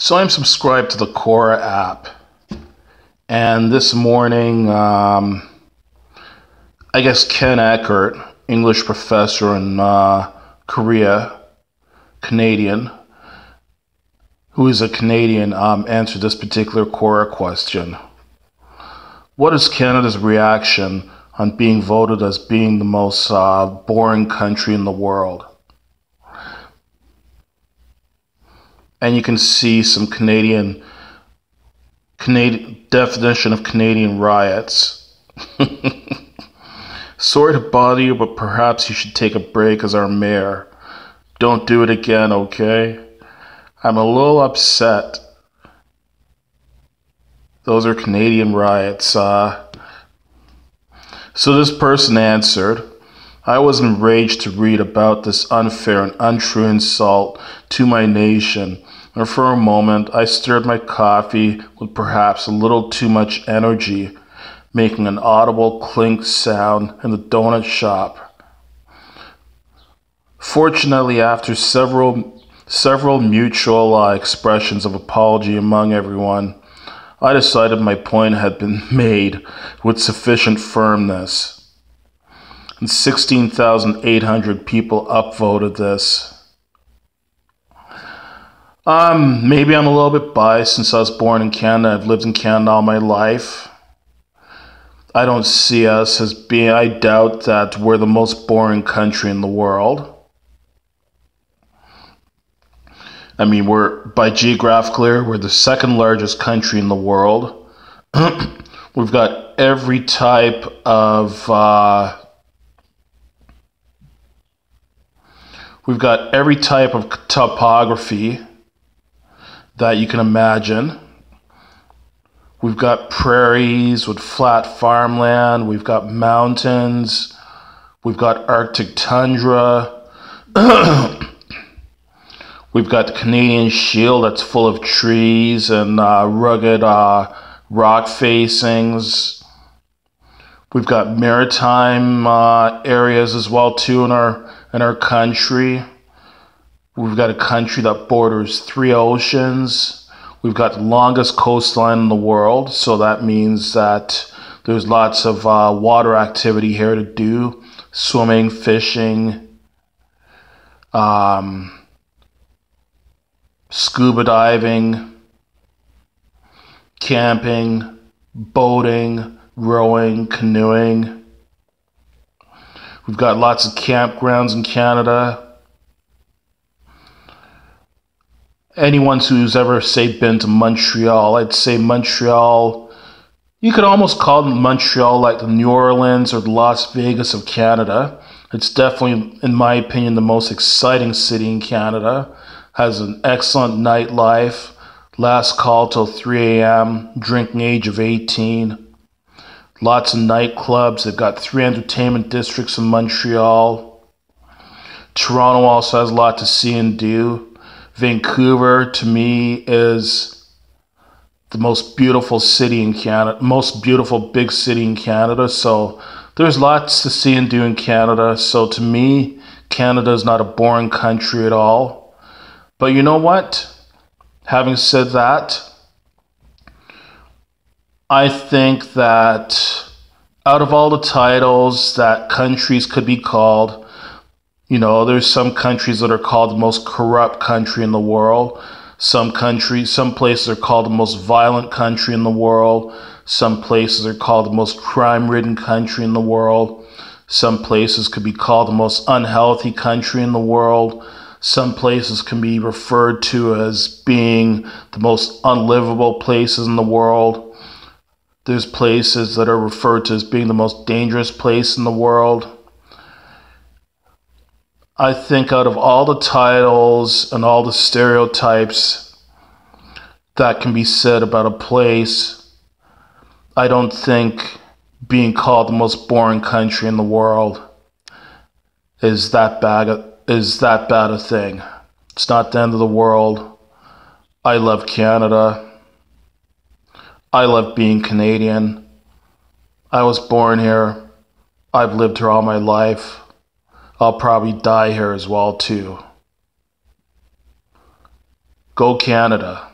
So I'm subscribed to the Quora app, and this morning, I guess Ken Eckert, English professor in Korea, Canadian, who is a Canadian, answered this particular Quora question. What is Canada's reaction on being voted as being the most boring country in the world? And you can see some Canadian definition of Canadian riots. Sorry to bother you, but perhaps you should take a break as our mayor. Don't do it again, okay? I'm a little upset. Those are Canadian riots. So this person answered, I was enraged to read about this unfair and untrue insult to my nation, and for a moment I stirred my coffee with perhaps a little too much energy, making an audible clink sound in the donut shop. Fortunately, after several mutual expressions of apology among everyone, I decided my point had been made with sufficient firmness. And 16,800 people upvoted this. Maybe I'm a little bit biased since I was born in Canada. I've lived in Canada all my life. I don't see us as being, I doubt that we're the most boring country in the world. I mean, we're the second largest country in the world. We've got every type of topography that you can imagine. We've got prairies with flat farmland. We've got mountains. We've got Arctic tundra. We've got the Canadian Shield that's full of trees and rugged rock facings. We've got maritime areas as well too in our country. We've got a country that borders 3 oceans. We've got the longest coastline in the world, so that means that there's lots of water activity here to do: swimming, fishing, scuba diving, camping, boating, rowing, canoeing. We've got lots of campgrounds in Canada. Anyone who's ever, say, been to Montreal, I'd say Montreal, you could almost call Montreal like the New Orleans or the Las Vegas of Canada. It's definitely, in my opinion, the most exciting city in Canada. Has an excellent nightlife, last call till 3 a.m., drinking age of 18. Lots of nightclubs. They've got 3 entertainment districts in Montreal. Toronto also has a lot to see and do. Vancouver, to me, is the most beautiful city in Canada, most beautiful big city in Canada. So there's lots to see and do in Canada. So to me, Canada is not a boring country at all. But you know what? Having said that, I think that out of all the titles that countries could be called, you know, there's some countries that are called the most corrupt country in the world. Some places are called the most violent country in the world. Some places are called the most crime-ridden country in the world. Some places could be called the most unhealthy country in the world. Some places can be referred to as being the most unlivable places in the world. There's places that are referred to as being the most dangerous place in the world. I think out of all the titles and all the stereotypes that can be said about a place, I don't think being called the most boring country in the world is that bad a thing. It's not the end of the world. I love Canada. I love being Canadian. I was born here. I've lived here all my life. I'll probably die here as well too. Go Canada.